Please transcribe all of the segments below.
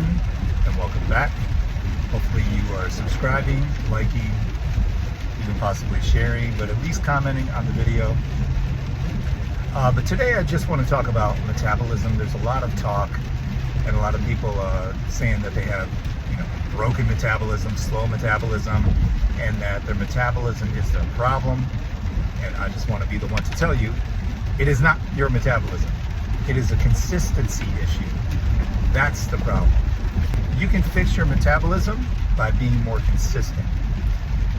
again, and welcome back. Hopefully you are subscribing, liking, even possibly sharing, but at least commenting on the video. But today I just want to talk about metabolism. There's a lot of talk and a lot of people saying that they have broken metabolism, slow metabolism, and that their metabolism is their problem. And I just want to be the one to tell you, it is not your metabolism. It is a consistency issue. That's the problem. You can fix your metabolism by being more consistent.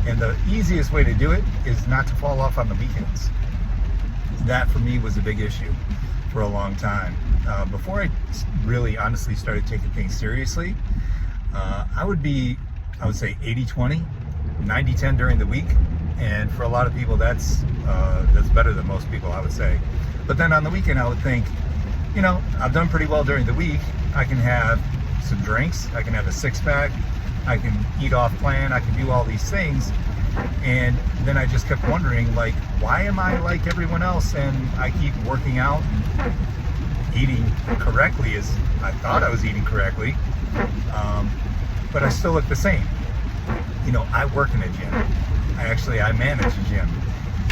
And the easiest way to do it is not to fall off on the weekends. That for me was a big issue for a long time. Before I really honestly started taking things seriously, I would say 80-20, 90-10 during the week. And for a lot of people, that's better than most people, I would say. But then on the weekend, I would think, I've done pretty well during the week. I can have some drinks, I can have a six-pack, I can eat off plan, I can do all these things. And then I just kept wondering, why am I like everyone else and I keep working out and eating correctly as I thought I was eating correctly, but I still look the same. I work in a gym. I manage a gym,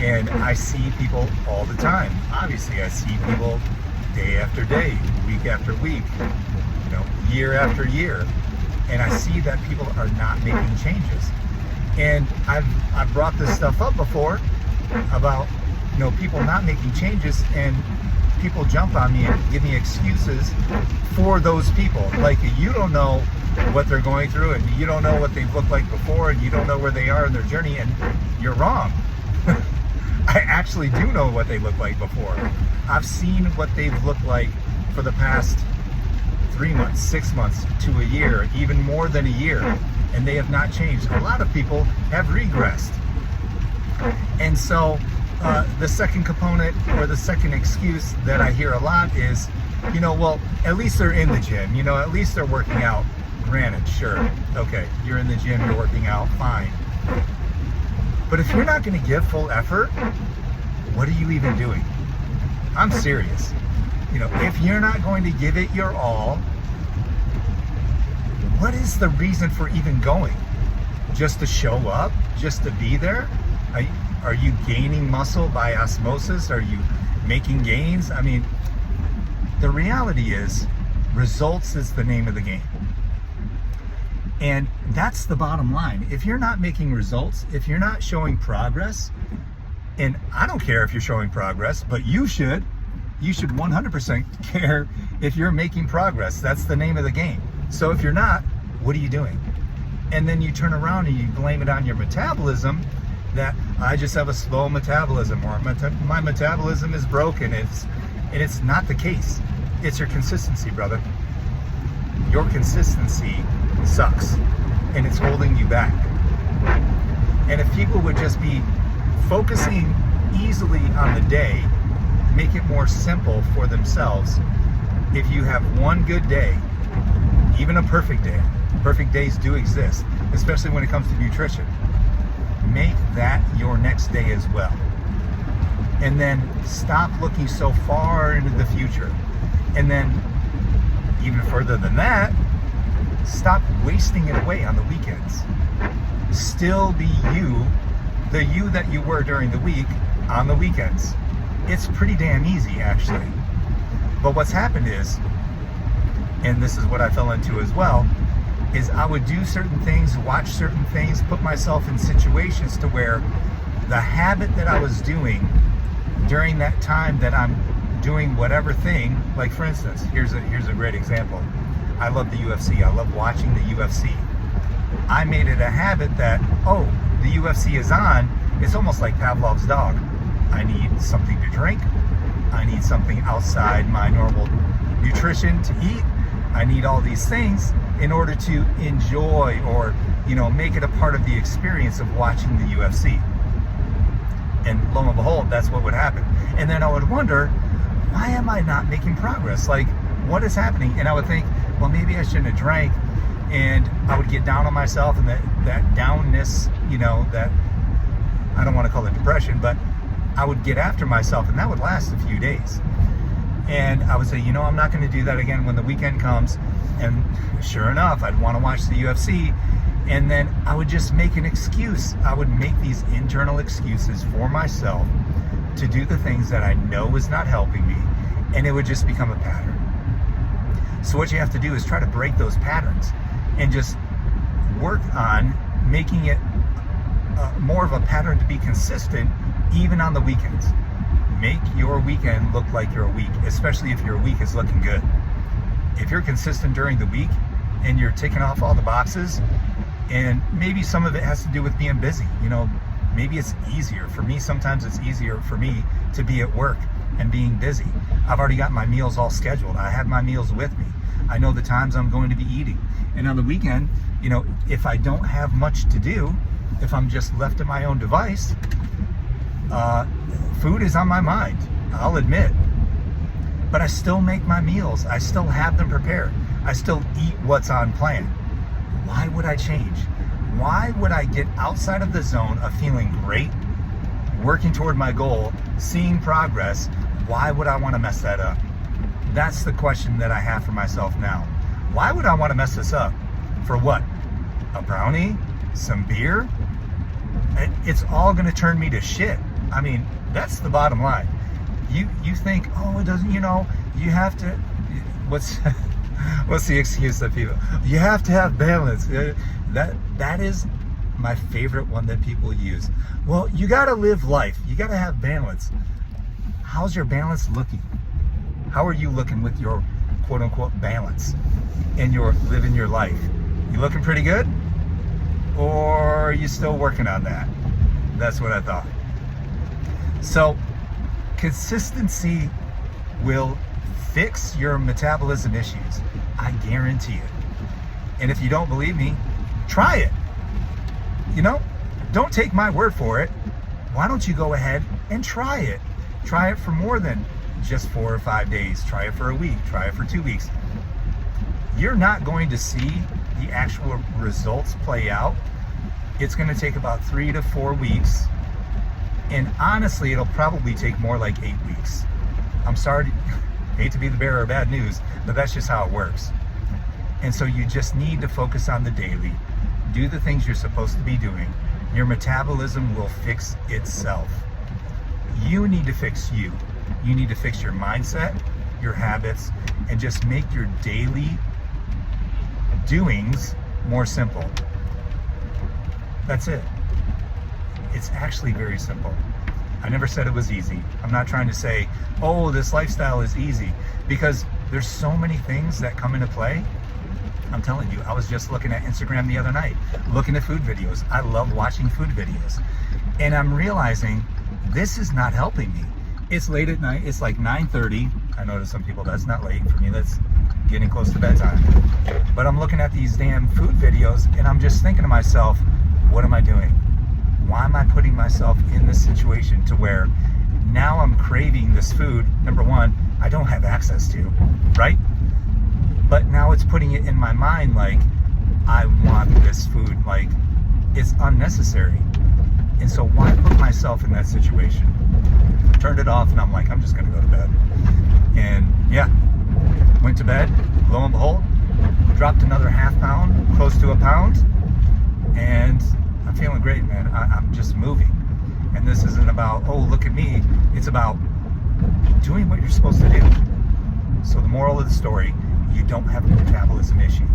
and I see people all the time. Obviously, I see people day after day, week after week, year after year, and I see that people are not making changes. And I've brought this stuff up before about people not making changes, and people jump on me and give me excuses for those people. Like, you don't know what they're going through, and you don't know what they've looked like before, and you don't know where they are in their journey, and you're wrong. I actually do know what they look like before. I've seen what they've looked like for the past 3 months, 6 months to a year, even more than a year, and they have not changed. A lot of people have regressed. And so the second component, or the second excuse that I hear a lot is, well, at least they're in the gym, at least they're working out. Granted, sure, okay, you're in the gym, you're working out, fine. But if you're not going to give full effort, what are you even doing? I'm serious. If you're not going to give it your all, what is the reason for even going? Just to show up? Just to be there? Are you gaining muscle by osmosis? Are you making gains? The reality is, results is the name of the game. And that's the bottom line. If you're not making results, if you're not showing progress, and I don't care if you're showing progress, but you should 100% care if you're making progress. That's the name of the game. So if you're not, what are you doing? And then you turn around and you blame it on your metabolism, that I just have a slow metabolism, or my metabolism is broken. And it's not the case. It's your consistency, brother. Your consistency sucks, and it's holding you back. And if people would just be focusing easily on the day, make it more simple for themselves. If you have one good day, even a perfect day, perfect days do exist, especially when it comes to nutrition, make that your next day as well. And then stop looking so far into the future. And then even further than that, stop wasting it away on the weekends. Still be you, the you that you were during the week, on the weekends. It's pretty damn easy, actually. But what's happened is, and this is what I fell into as well, is I would do certain things, watch certain things, put myself in situations to where the habit that I was doing during that time that I'm doing whatever thing, like for instance, here's a great example. I love the UFC. I love watching the UFC. I made it a habit that, the UFC is on. It's almost like Pavlov's dog. I need something to drink. I need something outside my normal nutrition to eat. I need all these things in order to enjoy or, make it a part of the experience of watching the UFC. And lo and behold, that's what would happen. And then I would wonder, why am I not making progress? What is happening? And I would think, well, maybe I shouldn't have drank. And I would get down on myself, and that downness, that, I don't want to call it depression, but I would get after myself, and that would last a few days. And I would say, you know, I'm not going to do that again when the weekend comes. And sure enough, I'd want to watch the UFC. And then I would just make an excuse. I would make these internal excuses for myself to do the things that I know is not helping me. And it would just become a pattern. So what you have to do is try to break those patterns and just work on making it more of a pattern to be consistent even on the weekends. Make your weekend look like your week, especially if your week is looking good. If you're consistent during the week and you're ticking off all the boxes, and maybe some of it has to do with being busy, you know, maybe it's easier. For me, sometimes it's easier for me to be at work and being busy. I've already got my meals all scheduled. I have my meals with me. I know the times I'm going to be eating. And on the weekend, you know, if I don't have much to do, if I'm just left to my own device, food is on my mind, I'll admit. But I still make my meals. I still have them prepared. I still eat what's on plan. Why would I change? Why would I get outside of the zone of feeling great, working toward my goal, seeing progress? Why would I want to mess that up? That's the question that I have for myself now. Why would I want to mess this up? For what? A brownie? Some beer? It's all going to turn me to shit. I mean, that's the bottom line. You think, oh, it doesn't, you know, you have to, what's the excuse that people, you have to have balance. That is my favorite one that people use. Well, you got to live life. You got to have balance. How's your balance looking? How are you looking with your quote unquote balance in your living your life? You looking pretty good? Or are you still working on that? That's what I thought. So consistency will fix your metabolism issues. I guarantee it. And if you don't believe me, try it. You know, don't take my word for it. Why don't you go ahead and try it? Try it for more than just 4 or 5 days. Try it for a week. Try it for 2 weeks. You're not going to see the actual results play out. It's going to take about 3 to 4 weeks. And honestly, it'll probably take more like 8 weeks. I'm sorry, hate to be the bearer of bad news, but that's just how it works. And so you just need to focus on the daily. Do the things you're supposed to be doing. Your metabolism will fix itself. You need to fix you. You need to fix your mindset, your habits, and just make your daily doings more simple. That's it. It's actually very simple. I never said it was easy. I'm not trying to say, oh, this lifestyle is easy, because there's so many things that come into play. I'm telling you, I was just looking at Instagram the other night, looking at food videos. I love watching food videos. And I'm realizing this is not helping me. It's late at night. It's like 9:30. I know to some people that's not late. For me, that's getting close to bedtime. But I'm looking at these damn food videos and I'm just thinking to myself, what am I doing? Why am I putting myself in this situation to where now I'm craving this food, number one, I don't have access to, right? But now it's putting it in my mind like, I want this food, like it's unnecessary. And so why put myself in that situation? Turned it off and I'm like, I'm just gonna go to bed. And yeah, went to bed, lo and behold, dropped another half pound, close to a pound, and I'm feeling great, man. I'm just moving. And this isn't about, oh, look at me. It's about doing what you're supposed to do. So the moral of the story, you don't have a metabolism issue.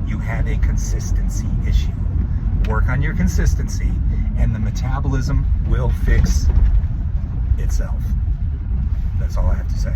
You have a consistency issue. Work on your consistency and the metabolism will fix itself. That's all I have to say.